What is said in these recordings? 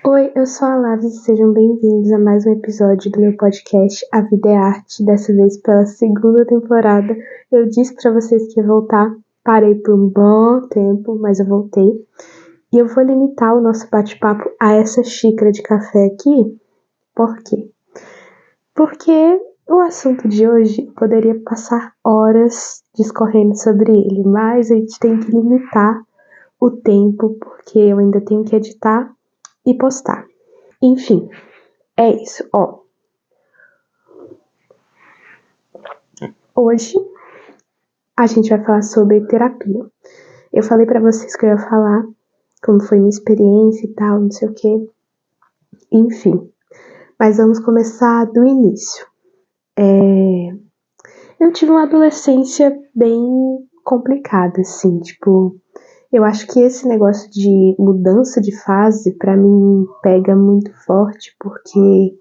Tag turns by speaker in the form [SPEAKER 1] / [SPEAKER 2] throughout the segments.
[SPEAKER 1] Oi, eu sou a Lavis e sejam bem-vindos a mais um episódio do meu podcast A Vida é Arte, dessa vez pela segunda temporada. Eu disse pra vocês que ia voltar, parei por um bom tempo, mas eu voltei. E eu vou limitar o nosso bate-papo a essa xícara de café aqui. Por quê? Porque o assunto de hoje poderia passar horas discorrendo sobre ele, mas a gente tem que limitar o tempo, porque eu ainda tenho que editar e postar. Enfim, é isso, ó. Hoje a gente vai falar sobre terapia. Eu falei pra vocês que eu ia falar como foi minha experiência e tal, não sei o quê. Enfim, mas vamos começar do início. Eu tive uma adolescência bem complicada, assim, tipo, eu acho que esse negócio de mudança de fase pra mim pega muito forte, porque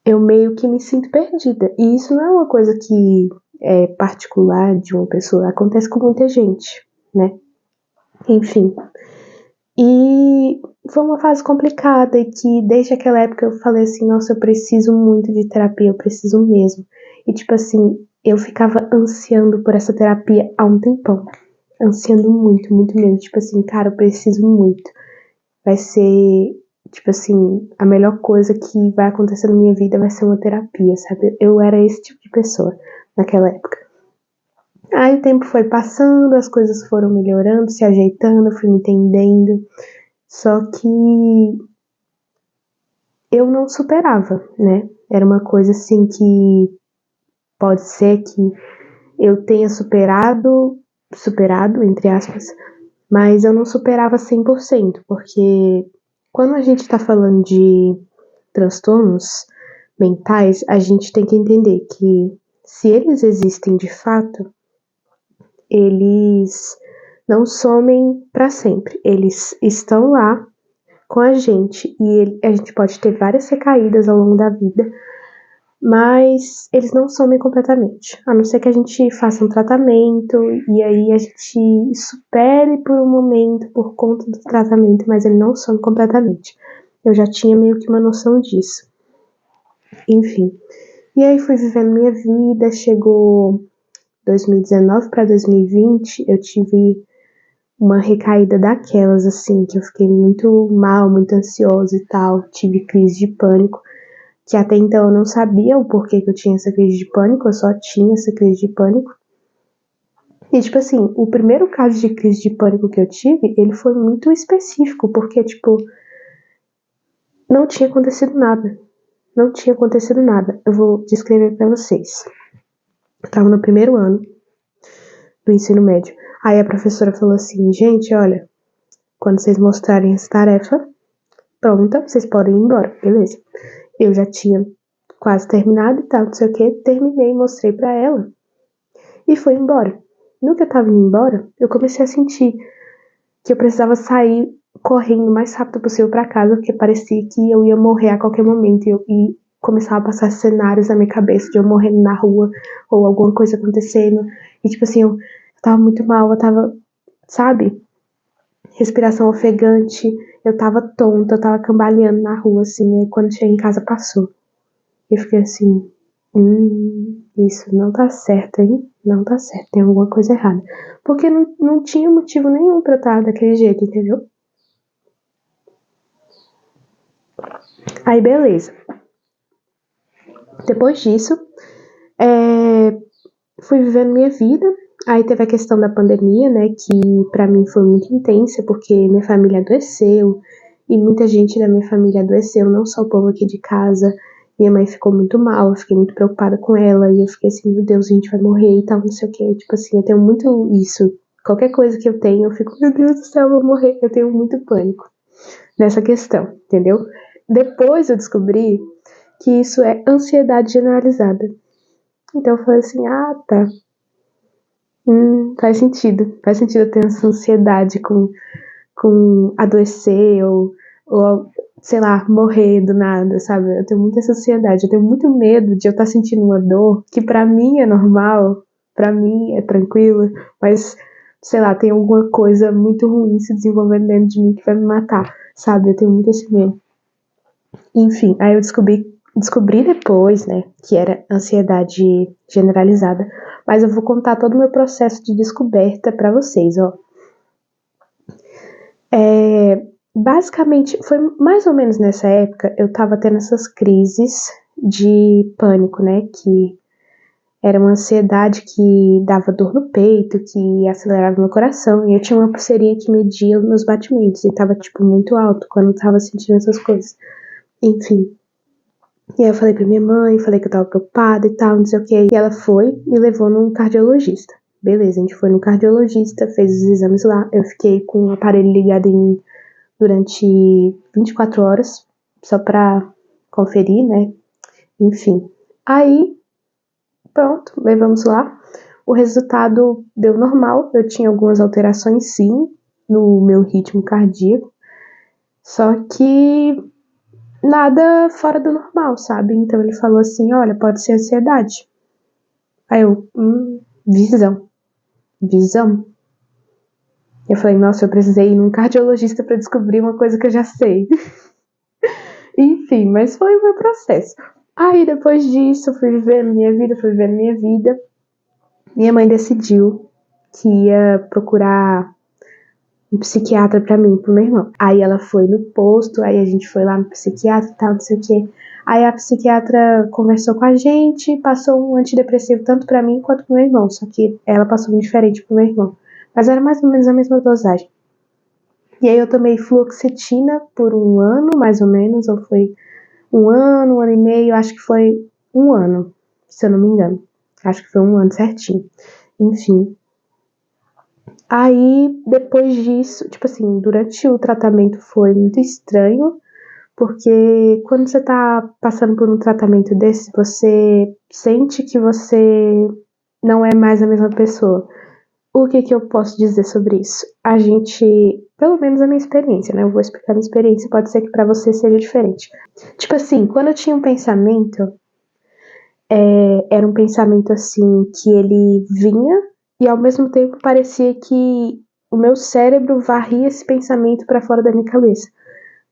[SPEAKER 1] eu meio que me sinto perdida. E isso não é uma coisa que é particular de uma pessoa, acontece com muita gente, né? Enfim. E foi uma fase complicada e que desde aquela época eu falei assim, nossa, eu preciso muito de terapia, eu preciso mesmo. E tipo assim, eu ficava ansiando por essa terapia há um tempão. Ansiando muito, muito mesmo. Tipo assim, cara, eu preciso muito. Vai ser, tipo assim, a melhor coisa que vai acontecer na minha vida vai ser uma terapia, sabe? Eu era esse tipo de pessoa naquela época. Aí o tempo foi passando, as coisas foram melhorando, se ajeitando, eu fui me entendendo. Só que eu não superava, né? Era uma coisa assim que pode ser que eu tenha superado, entre aspas, mas eu não superava 100%, porque quando a gente tá falando de transtornos mentais, a gente tem que entender que se eles existem de fato, eles não somem para sempre. Eles estão lá com a gente e a gente pode ter várias recaídas ao longo da vida, mas eles não somem completamente. A não ser que a gente faça um tratamento e aí a gente supere por um momento por conta do tratamento, mas ele não some completamente. Eu já tinha meio que uma noção disso. Enfim. E aí fui vivendo minha vida, chegou 2019 para 2020, eu tive uma recaída daquelas, assim, que eu fiquei muito mal, muito ansiosa e tal, tive crise de pânico, que até então eu não sabia o porquê que eu tinha essa crise de pânico, eu só tinha essa crise de pânico. E, tipo assim, o primeiro caso de crise de pânico que eu tive, ele foi muito específico, porque, tipo, não tinha acontecido nada. Não tinha acontecido nada. Eu vou descrever pra vocês. Eu tava no primeiro ano do ensino médio. Aí a professora falou assim, gente, olha, quando vocês mostrarem essa tarefa pronta, vocês podem ir embora, beleza. Eu já tinha quase terminado e tal, não sei o que, terminei, mostrei pra ela e fui embora. No que eu tava indo embora, eu comecei a sentir que eu precisava sair correndo o mais rápido possível pra casa, porque parecia que eu ia morrer a qualquer momento e começava a passar cenários na minha cabeça de eu morrendo na rua ou alguma coisa acontecendo. E tipo assim, eu tava muito mal, eu tava, sabe? Respiração ofegante, eu tava tonta, eu tava cambaleando na rua, assim, e quando cheguei em casa passou. Eu fiquei assim, isso não tá certo, hein? Não tá certo, tem alguma coisa errada. Porque não tinha motivo nenhum pra eu estar daquele jeito, entendeu? Aí, beleza. Depois disso, fui vivendo minha vida. Aí teve a questão da pandemia, né, que pra mim foi muito intensa, porque minha família adoeceu, e muita gente da minha família adoeceu, não só o povo aqui de casa. Minha mãe ficou muito mal, eu fiquei muito preocupada com ela, e eu fiquei assim, meu Deus, a gente vai morrer e tal, não sei o que. Tipo assim, eu tenho muito isso. Qualquer coisa que eu tenho, eu fico, meu Deus do céu, eu vou morrer. Eu tenho muito pânico nessa questão, entendeu? Depois eu descobri que isso é ansiedade generalizada. Então eu falei assim, ah, tá. Faz sentido. Faz sentido eu ter essa ansiedade com adoecer ou, sei lá, morrer do nada, sabe? Eu tenho muita essa ansiedade. Eu tenho muito medo de eu estar sentindo uma dor que pra mim é normal, pra mim é tranquila, mas, sei lá, tem alguma coisa muito ruim se desenvolvendo dentro de mim que vai me matar. sabe? Eu tenho muito esse medo. Enfim, aí eu descobri depois, né, que era ansiedade generalizada, mas eu vou contar todo o meu processo de descoberta pra vocês, ó. Basicamente, foi mais ou menos nessa época, eu tava tendo essas crises de pânico, né, que era uma ansiedade que dava dor no peito, que acelerava meu coração, e eu tinha uma pulseirinha que media os meus batimentos, e tava, tipo, muito alto quando eu tava sentindo essas coisas. Enfim. E aí eu falei pra minha mãe, falei que eu tava preocupada e tal, não sei o que. E ela foi e me levou num cardiologista. Beleza, a gente foi no cardiologista, fez os exames lá. Eu fiquei com o aparelho ligado em mim durante 24 horas, só pra conferir, né? Enfim. Aí, pronto, levamos lá. O resultado deu normal. Eu tinha algumas alterações, sim, no meu ritmo cardíaco. Só que nada fora do normal, sabe? Então ele falou assim, olha, pode ser ansiedade. Aí eu, visão. Eu falei, nossa, eu precisei ir num cardiologista pra descobrir uma coisa que eu já sei. Enfim, mas foi o meu processo. Aí depois disso, eu fui vivendo minha vida. Minha mãe decidiu que ia procurar um psiquiatra pra mim e pro meu irmão. Aí ela foi no posto, aí a gente foi lá no psiquiatra e tal, não sei o que. Aí a psiquiatra conversou com a gente, passou um antidepressivo tanto pra mim quanto pro meu irmão, só que ela passou um diferente pro meu irmão. Mas era mais ou menos a mesma dosagem. E aí eu tomei fluoxetina por 1 ano, mais ou menos, ou foi 1 ano e meio, acho que foi 1 ano, se eu não me engano. Acho que foi 1 ano certinho. Enfim. Aí, depois disso, tipo assim, durante o tratamento foi muito estranho, porque quando você tá passando por um tratamento desse, você sente que você não é mais a mesma pessoa. O que eu posso dizer sobre isso? A gente, pelo menos a minha experiência, né? Eu vou explicar a minha experiência, pode ser que pra você seja diferente. Tipo assim, quando eu tinha um pensamento, era um pensamento assim, que ele vinha e ao mesmo tempo parecia que o meu cérebro varria esse pensamento pra fora da minha cabeça.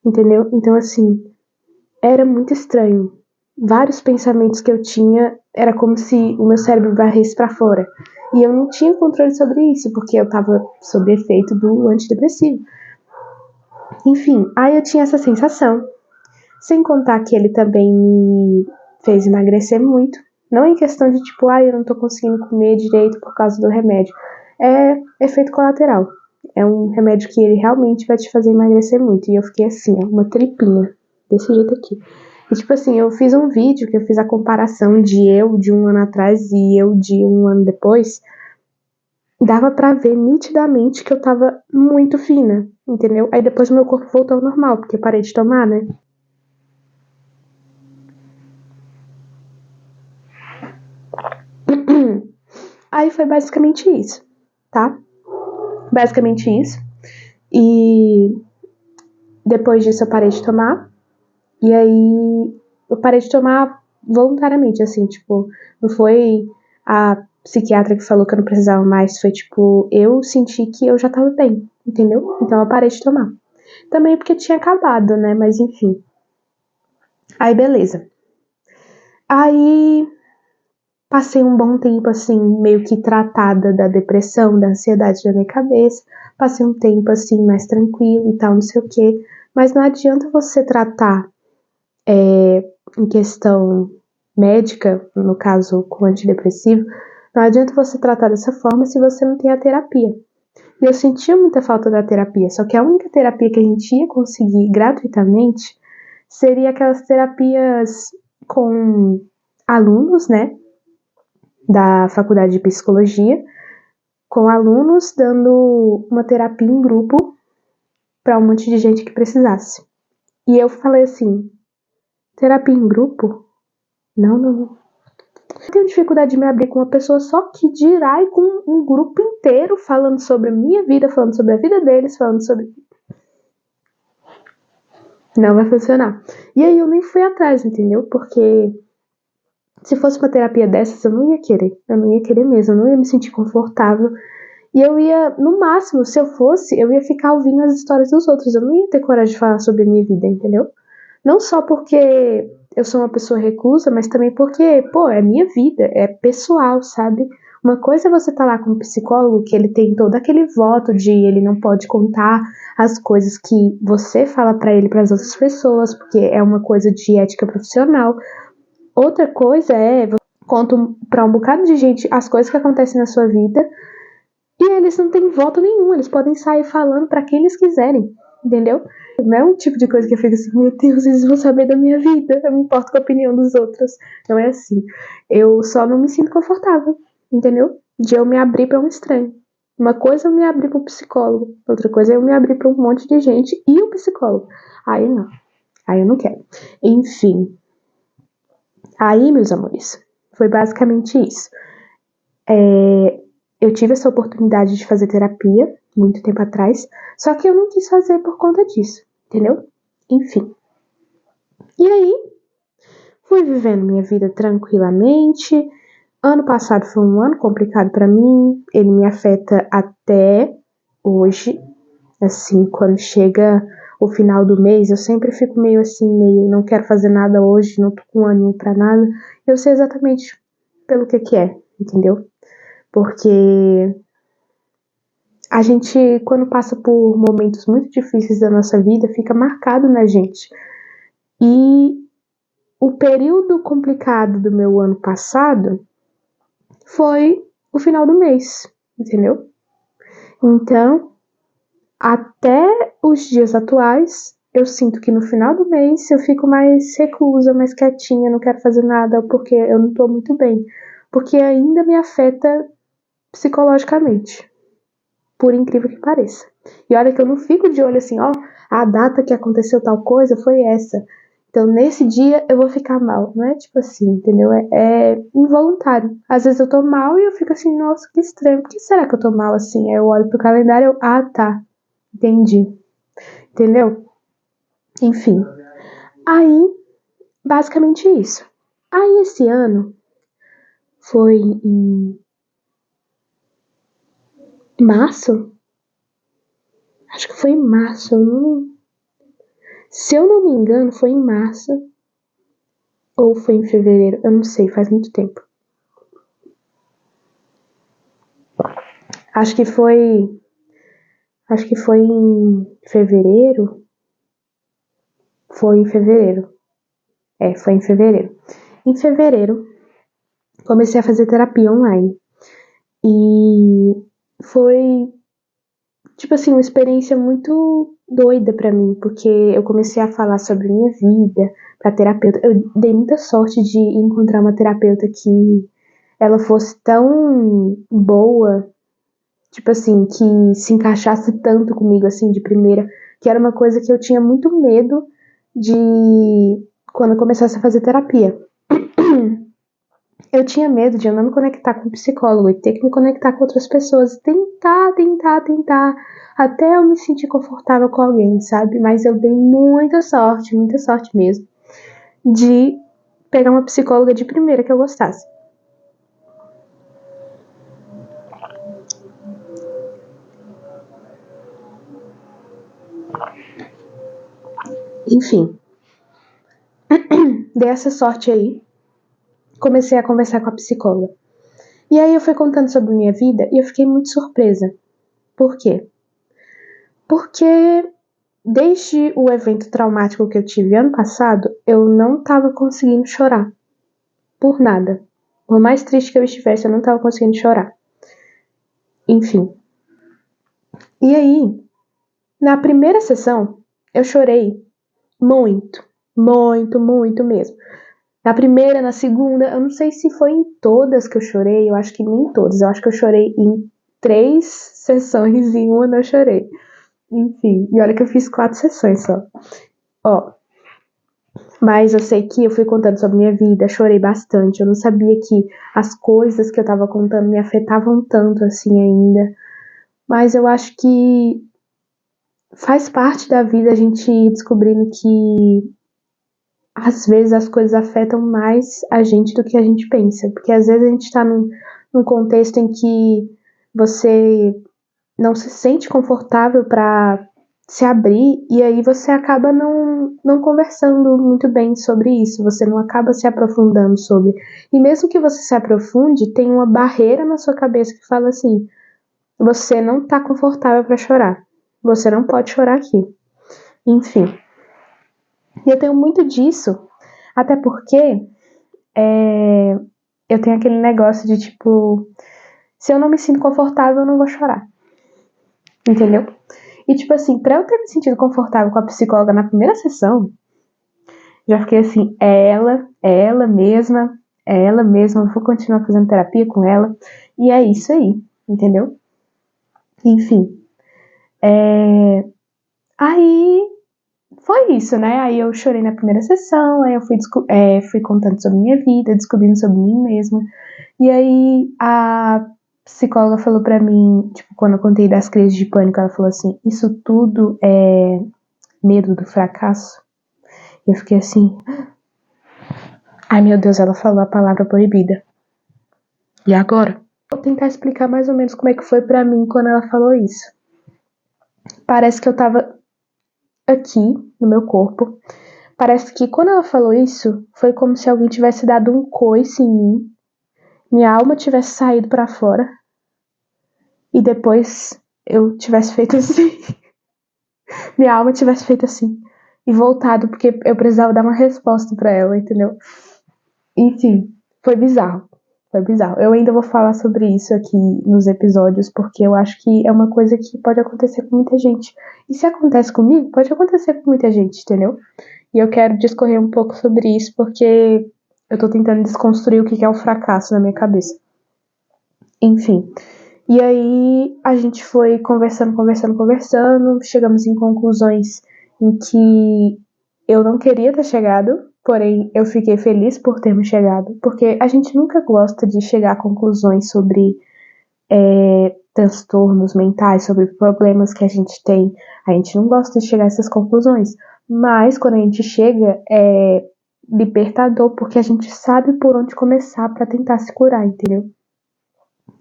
[SPEAKER 1] Entendeu? Então, assim, era muito estranho. Vários pensamentos que eu tinha, era como se o meu cérebro varresse pra fora. E eu não tinha controle sobre isso, porque eu tava sob efeito do antidepressivo. Enfim, aí eu tinha essa sensação. Sem contar que ele também me fez emagrecer muito. Não em questão de tipo, eu não tô conseguindo comer direito por causa do remédio. É efeito colateral. É um remédio que ele realmente vai te fazer emagrecer muito. E eu fiquei assim, ó, uma tripinha. Desse jeito aqui. E tipo assim, eu fiz um vídeo que eu fiz a comparação de eu de 1 ano atrás e eu de 1 ano depois. Dava pra ver nitidamente que eu tava muito fina, entendeu? Aí depois o meu corpo voltou ao normal, porque eu parei de tomar, né? Aí foi basicamente isso, tá? Basicamente isso. E depois disso eu parei de tomar. E aí eu parei de tomar voluntariamente, assim, tipo, não foi a psiquiatra que falou que eu não precisava mais, foi tipo, eu senti que eu já tava bem, entendeu? Então eu parei de tomar. Também porque tinha acabado, né? Mas enfim. Aí beleza. Aí passei um bom tempo, assim, meio que tratada da depressão, da ansiedade da minha cabeça. Passei um tempo, assim, mais tranquilo e tal, não sei o quê. Mas não adianta você tratar em questão médica, no caso com antidepressivo, não adianta você tratar dessa forma se você não tem a terapia. E eu sentia muita falta da terapia, só que a única terapia que a gente ia conseguir gratuitamente seria aquelas terapias com alunos, né, da faculdade de psicologia, com alunos dando uma terapia em grupo para um monte de gente que precisasse. E eu falei assim, terapia em grupo? Não. Eu tenho dificuldade de me abrir com uma pessoa só, que dirá e com um grupo inteiro falando sobre a minha vida, falando sobre a vida deles, falando sobre... Não vai funcionar. E aí eu nem fui atrás, entendeu? Porque se fosse uma terapia dessas, eu não ia querer. Eu não ia querer mesmo, eu não ia me sentir confortável E eu ia, no máximo, se eu fosse, eu ia ficar ouvindo as histórias dos outros. Eu não ia ter coragem de falar sobre a minha vida, entendeu? Não só porque eu sou uma pessoa reclusa, mas também porque, pô, é minha vida, é pessoal, sabe? Uma coisa é você tá lá com um psicólogo que ele tem todo aquele voto de ele não pode contar as coisas que você fala pra ele para as outras pessoas, porque é uma coisa de ética profissional. Outra coisa é conta pra um bocado de gente as coisas que acontecem na sua vida e eles não têm voto nenhum, eles podem sair falando pra quem eles quiserem, entendeu? Não é um tipo de coisa que eu fico assim, meu Deus, eles vão saber da minha vida, eu me importo com a opinião dos outros. Não é assim. Eu só não me sinto confortável, entendeu? De eu me abrir pra um estranho. Uma coisa é eu me abrir pro psicólogo, outra coisa é eu me abrir pra um monte de gente e o psicólogo. Aí não. Aí eu não quero. Enfim. Aí, meus amores, foi basicamente isso. Eu tive essa oportunidade de fazer terapia muito tempo atrás, só que eu não quis fazer por conta disso, entendeu? Enfim. E aí, fui vivendo minha vida tranquilamente. Ano passado foi um ano complicado pra mim, ele me afeta até hoje. Assim, quando chega o final do mês, eu sempre fico meio assim, meio não quero fazer nada hoje, não tô com ânimo pra nada. Eu sei exatamente pelo que é, entendeu? Porque a gente, quando passa por momentos muito difíceis da nossa vida, fica marcado na gente. E o período complicado do meu ano passado foi o final do mês, entendeu? Então, até os dias atuais, eu sinto que no final do mês eu fico mais reclusa, mais quietinha, não quero fazer nada porque eu não tô muito bem. Porque ainda me afeta psicologicamente, por incrível que pareça. E olha que eu não fico de olho assim, ó, a data que aconteceu tal coisa foi essa. Então, nesse dia eu vou ficar mal. Não é tipo assim, entendeu? É involuntário. Às vezes eu tô mal e eu fico assim, nossa, que estranho. Por que será que eu tô mal assim? Aí eu olho pro calendário e eu, ah, tá, entendi. Entendeu? Enfim. Aí, basicamente isso. Aí, esse ano foi em março? Acho que foi em março. Se eu não me engano, foi em março. Ou foi em fevereiro? Eu não sei, faz muito tempo. Acho que foi. Acho que foi em fevereiro. Foi em fevereiro. Foi em fevereiro. Em fevereiro, comecei a fazer terapia online. E foi, tipo assim, uma experiência muito doida pra mim, porque eu comecei a falar sobre minha vida pra terapeuta. Eu dei muita sorte de encontrar uma terapeuta que ela fosse tão boa, tipo assim, que se encaixasse tanto comigo, assim, de primeira, que era uma coisa que eu tinha muito medo de quando eu começasse a fazer terapia. Eu tinha medo de eu não me conectar com o psicólogo e ter que me conectar com outras pessoas, tentar, até eu me sentir confortável com alguém, sabe? Mas eu dei muita sorte mesmo, de pegar uma psicóloga de primeira que eu gostasse. Enfim, dei essa sorte aí, comecei a conversar com a psicóloga. E aí eu fui contando sobre minha vida e eu fiquei muito surpresa. Por quê? Porque desde o evento traumático que eu tive ano passado, eu não estava conseguindo chorar. Por nada. Por mais triste que eu estivesse, eu não estava conseguindo chorar. Enfim. E aí, na primeira sessão, eu chorei muito mesmo. Na primeira, na segunda, eu não sei se foi em todas que eu chorei, eu acho que nem em todas. Eu acho que eu chorei em 3 sessões e em uma não chorei. Enfim, e olha que eu fiz 4 sessões só. Ó, mas eu sei que eu fui contando sobre minha vida, chorei bastante. Eu não sabia que as coisas que eu tava contando me afetavam tanto assim ainda. Mas eu acho que faz parte da vida a gente ir descobrindo que às vezes as coisas afetam mais a gente do que a gente pensa. Porque às vezes a gente tá num contexto em que você não se sente confortável para se abrir, e aí você acaba não conversando muito bem sobre isso, você não acaba se aprofundando sobre. E mesmo que você se aprofunde, tem uma barreira na sua cabeça que fala assim: você não tá confortável para chorar, você não pode chorar aqui. Enfim. E eu tenho muito disso, até porque eu tenho aquele negócio de tipo, se eu não me sinto confortável, eu não vou chorar. Entendeu? E tipo assim, pra eu ter me sentido confortável com a psicóloga na primeira sessão, já fiquei assim, é ela mesma, eu vou continuar fazendo terapia com ela. E é isso aí, entendeu? Enfim. Aí foi isso, né? Aí eu chorei na primeira sessão, aí eu fui contando sobre minha vida, descobrindo sobre mim mesma. E aí a psicóloga falou pra mim, tipo, quando eu contei das crises de pânico, ela falou assim: isso tudo é medo do fracasso? Eu fiquei assim, ai meu Deus, ela falou a palavra proibida. E agora? Vou tentar explicar mais ou menos como é que foi pra mim quando ela falou isso. Parece que eu tava aqui, no meu corpo. Parece que quando ela falou isso, foi como se alguém tivesse dado um coice em mim, minha alma tivesse saído pra fora, e depois eu tivesse feito assim. Minha alma tivesse feito assim. E voltado, porque eu precisava dar uma resposta pra ela, entendeu? Enfim, foi bizarro. Foi bizarro. Eu ainda vou falar sobre isso aqui nos episódios, porque eu acho que é uma coisa que pode acontecer com muita gente. E se acontece comigo, pode acontecer com muita gente, entendeu? E eu quero discorrer um pouco sobre isso, porque eu tô tentando desconstruir o que é o fracasso na minha cabeça. Enfim. E aí a gente foi conversando, chegamos em conclusões em que eu não queria ter chegado, porém eu fiquei feliz por termos chegado, porque a gente nunca gosta de chegar a conclusões sobre transtornos mentais, sobre problemas que a gente tem. A gente não gosta de chegar a essas conclusões, mas quando a gente chega é libertador, porque a gente sabe por onde começar para tentar se curar, entendeu?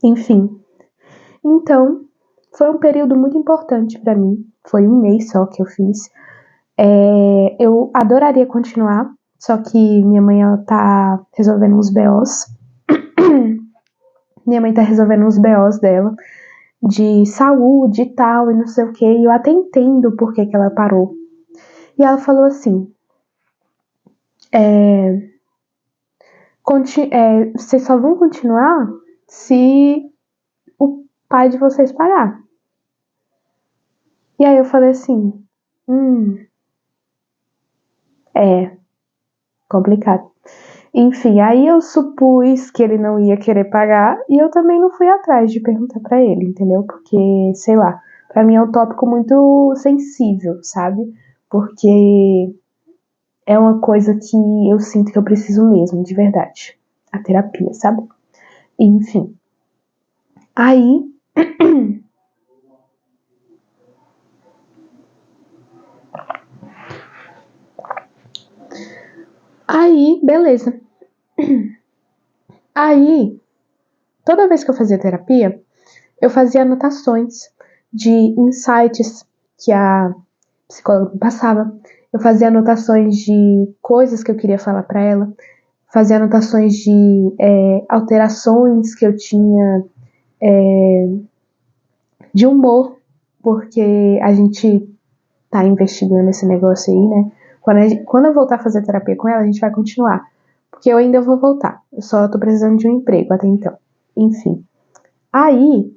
[SPEAKER 1] Enfim. Então, foi um período muito importante para mim. Foi um mês só que eu fiz. Eu adoraria continuar, só que minha mãe ela tá resolvendo uns BOs. Minha mãe tá resolvendo uns BOs dela, de saúde e tal, e não sei o que. E eu até entendo por que ela parou. E ela falou assim: vocês só vão continuar se o pai de vocês parar. E aí eu falei assim: é complicado. Enfim, aí eu supus que ele não ia querer pagar e eu também não fui atrás de perguntar pra ele, entendeu? Porque, sei lá, pra mim é um tópico muito sensível, sabe? Porque é uma coisa que eu sinto que eu preciso mesmo, de verdade. A terapia, sabe? Enfim. Aí. Aí, beleza. Aí, toda vez que eu fazia terapia, eu fazia anotações de insights que a psicóloga me passava. Eu fazia anotações de coisas que eu queria falar para ela, fazia anotações de alterações que eu tinha de humor, porque a gente tá investigando esse negócio aí, né? Quando eu voltar a fazer terapia com ela, a gente vai continuar. Porque eu ainda vou voltar. Eu só tô precisando de um emprego até então. Enfim. Aí,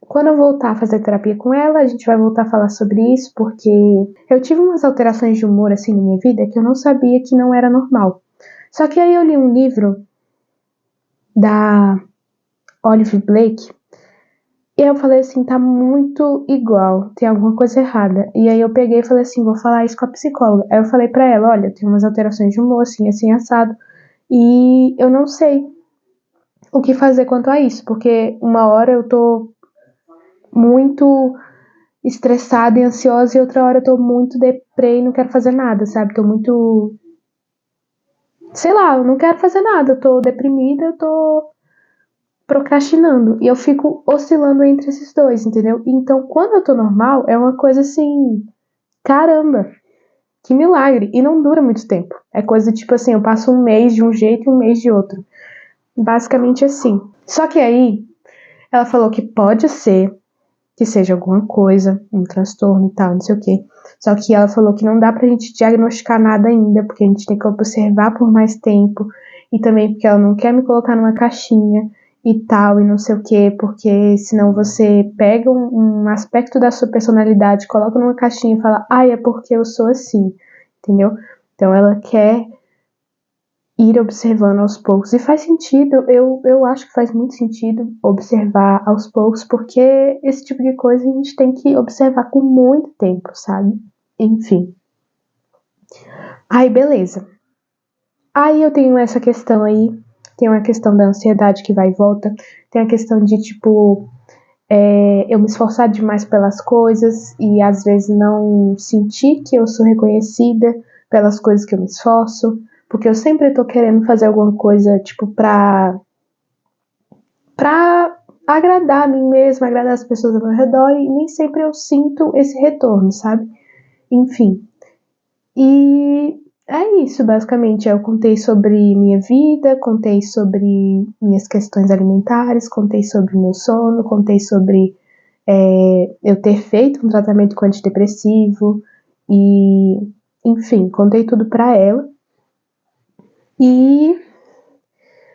[SPEAKER 1] quando eu voltar a fazer terapia com ela, a gente vai voltar a falar sobre isso, porque eu tive umas alterações de humor assim na minha vida que eu não sabia que não era normal. Só que aí eu li um livro da Olive Blake e eu falei assim, tá muito igual, tem alguma coisa errada. E aí eu peguei e falei assim, vou falar isso com a psicóloga. Aí eu falei pra ela, olha, tem umas alterações de humor assim, assim, assado. E eu não sei o que fazer quanto a isso, porque uma hora eu tô muito estressada e ansiosa e outra hora eu tô muito deprê e não quero fazer nada, sabe? Tô muito... sei lá, eu não quero fazer nada, eu tô deprimida, eu tô procrastinando. E eu fico oscilando entre esses dois, entendeu? Então, quando eu tô normal, é uma coisa assim, caramba, que milagre. E não dura muito tempo. É coisa tipo assim, eu passo um mês de um jeito e um mês de outro. Basicamente assim. Só que aí, ela falou que pode ser que seja alguma coisa, um transtorno e tal, não sei o quê. Só que ela falou que não dá pra gente diagnosticar nada ainda, porque a gente tem que observar por mais tempo, e também porque ela não quer me colocar numa caixinha e tal, e não sei o quê, porque senão você pega um aspecto da sua personalidade, coloca numa caixinha e fala, é porque eu sou assim, entendeu? Então ela quer ir observando aos poucos. E faz sentido, eu acho que faz muito sentido observar aos poucos, porque esse tipo de coisa a gente tem que observar com muito tempo, sabe? Enfim. Aí, beleza. Aí eu tenho essa questão aí, tem uma questão da ansiedade que vai e volta, tem a questão de, tipo, eu me esforçar demais pelas coisas e às vezes não sentir que eu sou reconhecida pelas coisas que eu me esforço, porque eu sempre tô querendo fazer alguma coisa, tipo, pra agradar a mim mesma, agradar as pessoas ao meu redor, e nem sempre eu sinto esse retorno, sabe? Enfim. E é isso, basicamente. Eu contei sobre minha vida, contei sobre minhas questões alimentares, contei sobre meu sono, contei sobre eu ter feito um tratamento com antidepressivo e, enfim, contei tudo pra ela. E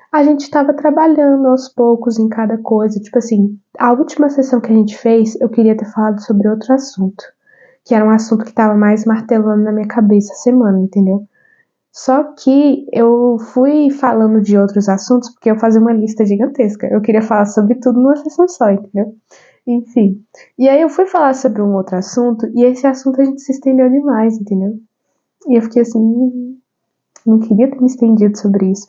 [SPEAKER 1] a gente estava trabalhando aos poucos em cada coisa. Tipo assim, a última sessão que a gente fez, eu queria ter falado sobre outro assunto, que era um assunto que estava mais martelando na minha cabeça a semana, entendeu? Só que eu fui falando de outros assuntos porque eu fazia uma lista gigantesca. Eu queria falar sobre tudo numa sessão só, entendeu? Enfim. E aí eu fui falar sobre um outro assunto e esse assunto a gente se estendeu demais, entendeu? E eu fiquei assim, não queria ter me estendido sobre isso.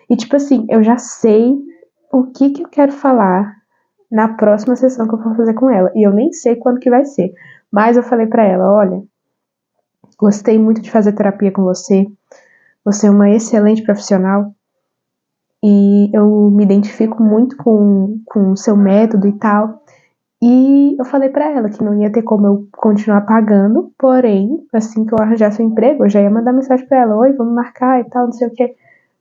[SPEAKER 1] E tipo assim, eu já sei o que eu quero falar na próxima sessão que eu for fazer com ela. E eu nem sei quando que vai ser. Mas eu falei pra ela, olha, gostei muito de fazer terapia com você. Você é uma excelente profissional. E eu me identifico muito com o seu método e tal. E eu falei pra ela que não ia ter como eu continuar pagando, porém, assim que eu arranjasse um emprego, eu já ia mandar mensagem pra ela, oi, vamos marcar e tal, não sei o quê.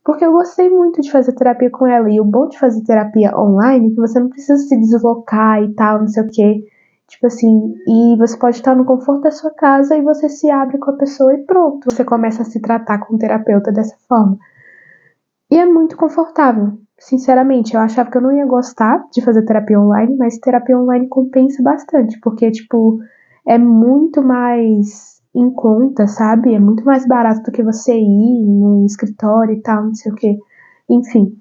[SPEAKER 1] Porque eu gostei muito de fazer terapia com ela. E o bom de fazer terapia online é que você não precisa se deslocar e tal, não sei o quê. Tipo assim, e você pode estar no conforto da sua casa e você se abre com a pessoa e pronto. Você começa a se tratar com o terapeuta dessa forma. E é muito confortável. Sinceramente, eu achava que eu não ia gostar de fazer terapia online, mas terapia online compensa bastante, porque, tipo, é muito mais em conta, sabe? É muito mais barato do que você ir num escritório e tal, não sei o quê. Enfim.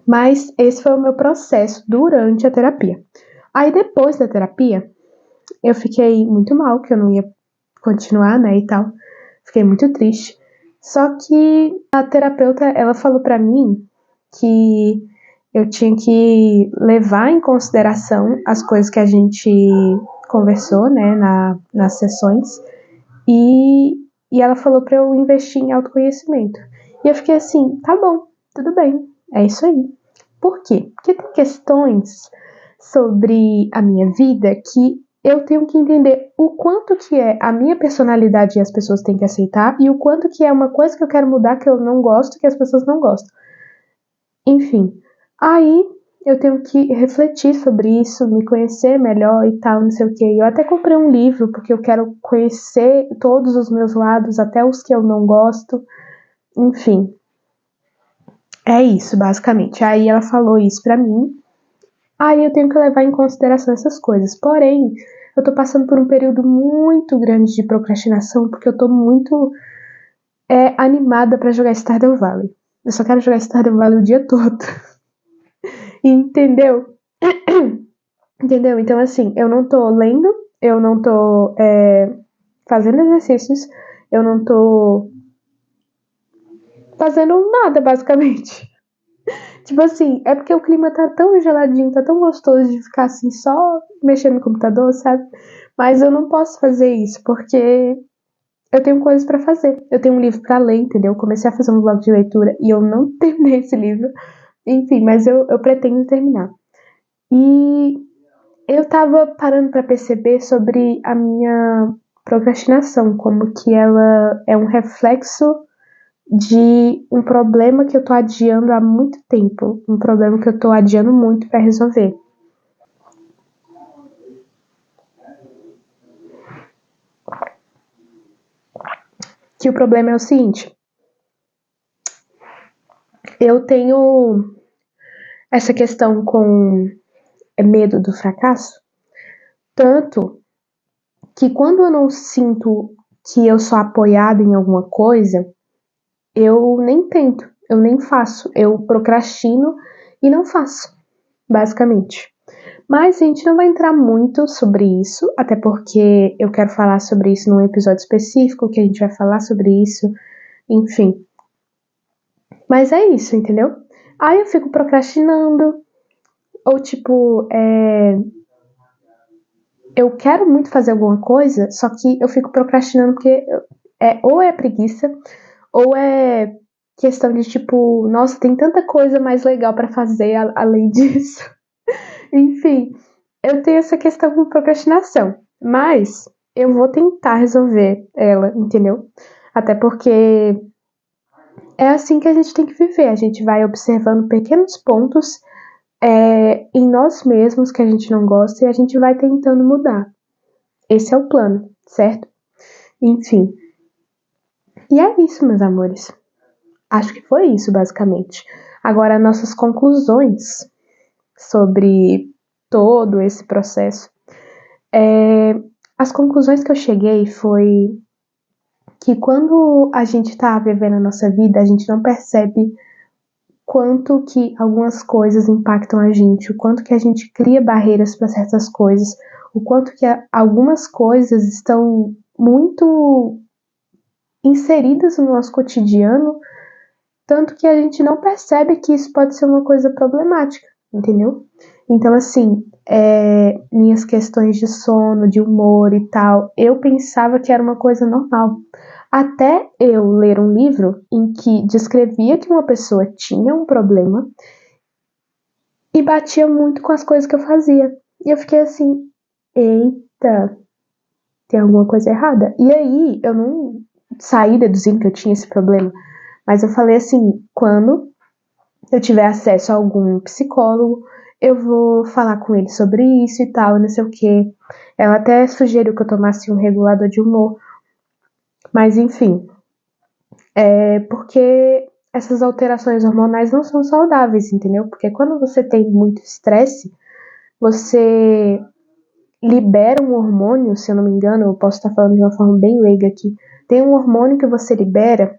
[SPEAKER 1] Mas esse foi o meu processo durante a terapia. Aí depois da terapia, eu fiquei muito mal, que eu não ia continuar, né, e tal. Fiquei muito triste. Só que a terapeuta, ela falou pra mim que eu tinha que levar em consideração as coisas que a gente conversou, né, nas sessões, e, e ela falou pra eu investir em autoconhecimento. E eu fiquei assim, tá bom, tudo bem, é isso aí. Por quê? Porque tem questões sobre a minha vida que eu tenho que entender o quanto que é a minha personalidade e as pessoas têm que aceitar e o quanto que é uma coisa que eu quero mudar que eu não gosto que as pessoas não gostam. Enfim, aí eu tenho que refletir sobre isso, me conhecer melhor e tal, não sei o que. Eu até comprei um livro porque eu quero conhecer todos os meus lados, até os que eu não gosto. Enfim, é isso, basicamente. Aí ela falou isso pra mim. Aí eu tenho que levar em consideração essas coisas. Porém, eu tô passando por um período muito grande de procrastinação porque eu tô muito animada pra jogar Stardew Valley. Eu só quero jogar Stardew Valley o dia todo. Entendeu? Entendeu? Então, assim, eu não tô lendo, eu não tô fazendo exercícios, eu não tô fazendo nada, basicamente. Tipo assim, é porque o clima tá tão geladinho, tá tão gostoso de ficar assim, só mexendo no computador, sabe? Mas eu não posso fazer isso, porque eu tenho coisas pra fazer. Eu tenho um livro pra ler, entendeu? Eu comecei a fazer um vlog de leitura e eu não terminei esse livro. Enfim, mas eu pretendo terminar. E eu tava parando pra perceber sobre a minha procrastinação, como que ela é um reflexo de um problema que eu tô adiando há muito tempo, um problema que eu tô adiando muito pra resolver. Que o problema é o seguinte, eu tenho essa questão com medo do fracasso, tanto que quando eu não sinto que eu sou apoiada em alguma coisa, eu nem tento, eu nem faço, eu procrastino e não faço, basicamente. Mas a gente não vai entrar muito sobre isso, até porque eu quero falar sobre isso num episódio específico, que a gente vai falar sobre isso, enfim. Mas é isso, entendeu? Aí eu fico procrastinando, ou tipo, eu quero muito fazer alguma coisa, só que eu fico procrastinando porque ou é preguiça, ou é questão de tipo, nossa, tem tanta coisa mais legal pra fazer além disso. Enfim, eu tenho essa questão com procrastinação, mas eu vou tentar resolver ela, entendeu? Até porque é assim que a gente tem que viver, a gente vai observando pequenos pontos em nós mesmos que a gente não gosta e a gente vai tentando mudar. Esse é o plano, certo? Enfim. E é isso, meus amores. Acho que foi isso, basicamente. Agora, nossas conclusões sobre todo esse processo. As conclusões que eu cheguei foi que quando a gente está vivendo a nossa vida, a gente não percebe quanto que algumas coisas impactam a gente, o quanto que a gente cria barreiras para certas coisas, o quanto que algumas coisas estão muito inseridas no nosso cotidiano, tanto que a gente não percebe que isso pode ser uma coisa problemática, entendeu? Então, assim, minhas questões de sono, de humor e tal, eu pensava que era uma coisa normal. Até eu ler um livro em que descrevia que uma pessoa tinha um problema e batia muito com as coisas que eu fazia. E eu fiquei assim, eita, tem alguma coisa errada? E aí eu não saí deduzindo que eu tinha esse problema, mas eu falei assim, quando eu tiver acesso a algum psicólogo, eu vou falar com ele sobre isso e tal, não sei o que. Ela até sugeriu que eu tomasse um regulador de humor, mas enfim, porque essas alterações hormonais não são saudáveis, entendeu? Porque quando você tem muito estresse, você libera um hormônio, se eu não me engano, eu posso estar falando de uma forma bem leiga aqui, tem um hormônio que você libera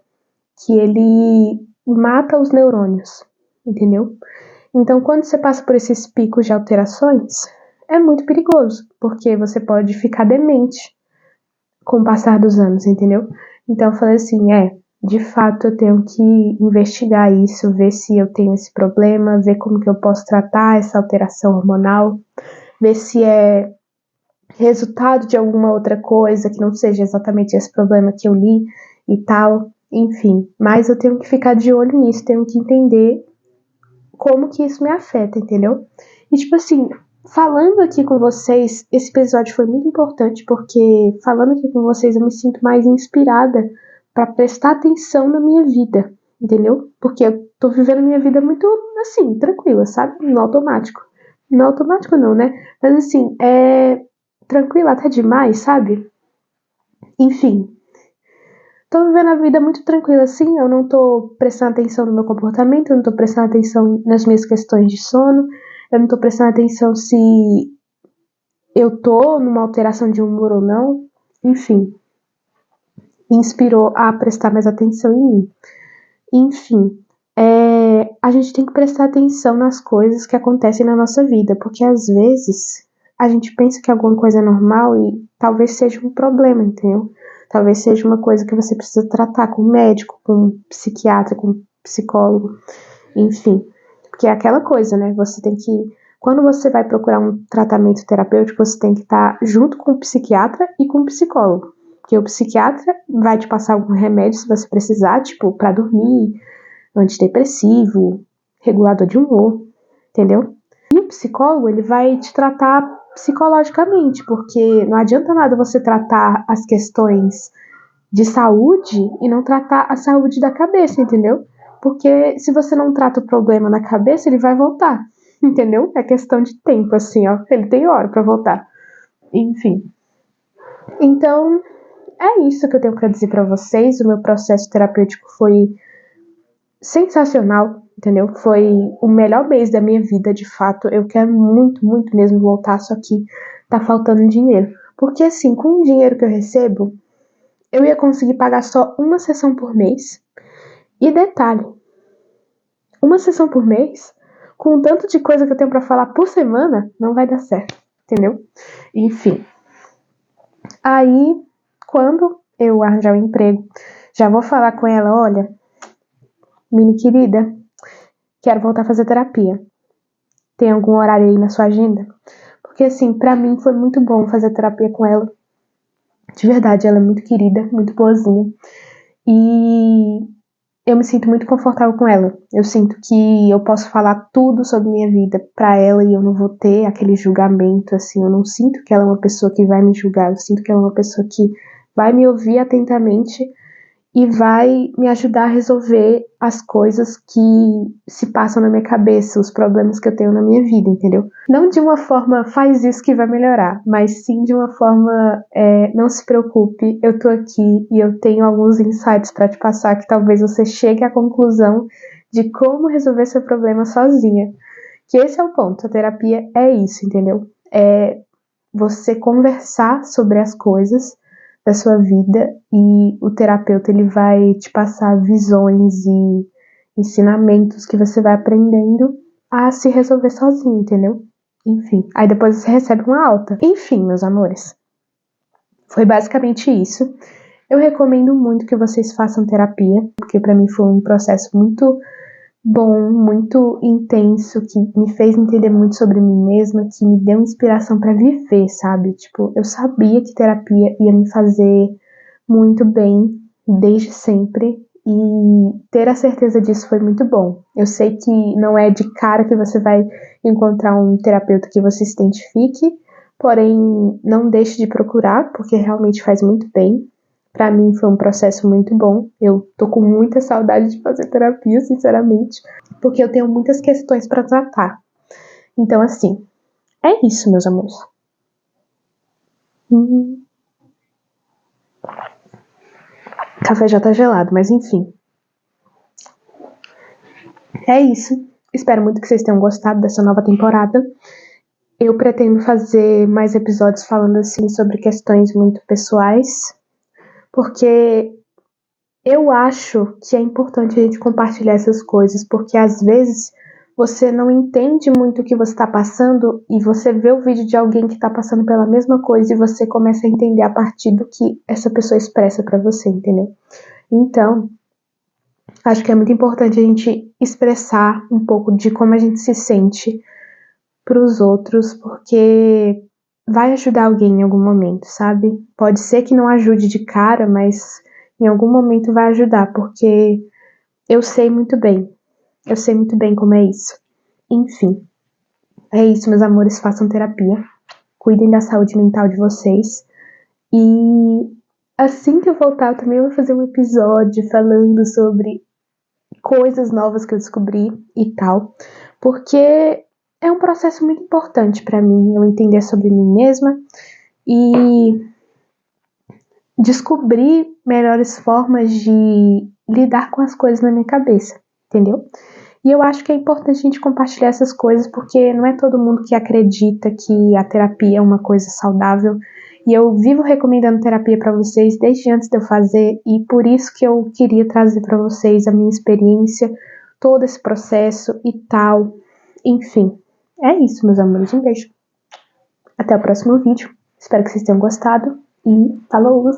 [SPEAKER 1] que ele mata os neurônios, entendeu? Então, quando você passa por esses picos de alterações, é muito perigoso, porque você pode ficar demente com o passar dos anos, entendeu? Então, eu falei assim, de fato eu tenho que investigar isso, ver se eu tenho esse problema, ver como que eu posso tratar essa alteração hormonal, ver se é resultado de alguma outra coisa que não seja exatamente esse problema que eu li e tal, enfim. Mas eu tenho que ficar de olho nisso, tenho que entender como que isso me afeta, entendeu? E tipo assim, falando aqui com vocês, esse episódio foi muito importante porque falando aqui com vocês eu me sinto mais inspirada para prestar atenção na minha vida, entendeu? Porque eu tô vivendo minha vida muito assim, tranquila, sabe? No automático. No automático não, né? Mas assim, tranquila até demais, sabe? Enfim, tô vivendo a vida muito tranquila assim, eu não tô prestando atenção no meu comportamento, eu não tô prestando atenção nas minhas questões de sono, eu não tô prestando atenção se eu tô numa alteração de humor ou não, enfim, me inspirou a prestar mais atenção em mim. Enfim, a gente tem que prestar atenção nas coisas que acontecem na nossa vida, porque às vezes a gente pensa que alguma coisa é normal e talvez seja um problema, entendeu? Talvez seja uma coisa que você precisa tratar com um médico, com um psiquiatra, com um psicólogo, enfim. Porque é aquela coisa, né? Você tem que. Quando você vai procurar um tratamento terapêutico, você tem que estar junto com o psiquiatra e com o psicólogo. Porque o psiquiatra vai te passar algum remédio se você precisar, tipo, para dormir, antidepressivo, regulador de humor, entendeu? E o psicólogo, ele vai te tratar psicologicamente, porque não adianta nada você tratar as questões de saúde e não tratar a saúde da cabeça, entendeu? Porque se você não trata o problema na cabeça, ele vai voltar, entendeu? É questão de tempo, assim, ó. Ele tem hora pra voltar. Enfim. Então, é isso que eu tenho pra dizer pra vocês. O meu processo terapêutico foi sensacional, entendeu? Foi o melhor mês da minha vida, de fato. Eu quero muito, muito mesmo voltar, só que tá faltando dinheiro. Porque, assim, com o dinheiro que eu recebo, eu ia conseguir pagar só uma sessão por mês. E detalhe, uma sessão por mês, com o tanto de coisa que eu tenho pra falar por semana, não vai dar certo, entendeu? Enfim. Aí, quando eu arranjar um emprego, já vou falar com ela, olha, mini querida, quero voltar a fazer terapia. Tem algum horário aí na sua agenda? Porque, assim, pra mim foi muito bom fazer terapia com ela. De verdade, ela é muito querida, muito boazinha. E eu me sinto muito confortável com ela. Eu sinto que eu posso falar tudo sobre minha vida pra ela e eu não vou ter aquele julgamento, assim. Eu não sinto que ela é uma pessoa que vai me julgar. Eu sinto que ela é uma pessoa que vai me ouvir atentamente e vai me ajudar a resolver as coisas que se passam na minha cabeça, os problemas que eu tenho na minha vida, entendeu? Não de uma forma, faz isso que vai melhorar, mas sim de uma forma, não se preocupe, eu tô aqui e eu tenho alguns insights pra te passar que talvez você chegue à conclusão de como resolver seu problema sozinha. Que esse é o ponto, a terapia é isso, entendeu? É você conversar sobre as coisas da sua vida e o terapeuta ele vai te passar visões e ensinamentos que você vai aprendendo a se resolver sozinho, entendeu? Enfim, aí depois você recebe uma alta. Enfim, meus amores, foi basicamente isso. Eu recomendo muito que vocês façam terapia, porque pra mim foi um processo muito bom, muito intenso, que me fez entender muito sobre mim mesma, que me deu inspiração pra viver, sabe? Tipo, eu sabia que terapia ia me fazer muito bem desde sempre e ter a certeza disso foi muito bom. Eu sei que não é de cara que você vai encontrar um terapeuta que você se identifique, porém não deixe de procurar, porque realmente faz muito bem. Pra mim foi um processo muito bom. Eu tô com muita saudade de fazer terapia, sinceramente, porque eu tenho muitas questões pra tratar. Então, assim, é isso, meus amores. O café já tá gelado, mas enfim. É isso. Espero muito que vocês tenham gostado dessa nova temporada. Eu pretendo fazer mais episódios falando assim sobre questões muito pessoais, porque eu acho que é importante a gente compartilhar essas coisas, porque às vezes você não entende muito o que você está passando e você vê o vídeo de alguém que está passando pela mesma coisa e você começa a entender a partir do que essa pessoa expressa para você, entendeu? Então, acho que é muito importante a gente expressar um pouco de como a gente se sente para os outros, porque vai ajudar alguém em algum momento, sabe? Pode ser que não ajude de cara, mas em algum momento vai ajudar, porque eu sei muito bem. Eu sei muito bem como é isso. Enfim, é isso, meus amores, façam terapia. Cuidem da saúde mental de vocês. E assim que eu voltar, eu também vou fazer um episódio falando sobre coisas novas que eu descobri e tal, porque é um processo muito importante para mim, eu entender sobre mim mesma e descobrir melhores formas de lidar com as coisas na minha cabeça, entendeu? E eu acho que é importante a gente compartilhar essas coisas, porque não é todo mundo que acredita que a terapia é uma coisa saudável. E eu vivo recomendando terapia para vocês desde antes de eu fazer, e por isso que eu queria trazer para vocês a minha experiência, todo esse processo e tal. Enfim, é isso, meus amores. Um beijo. Até o próximo vídeo. Espero que vocês tenham gostado e falou!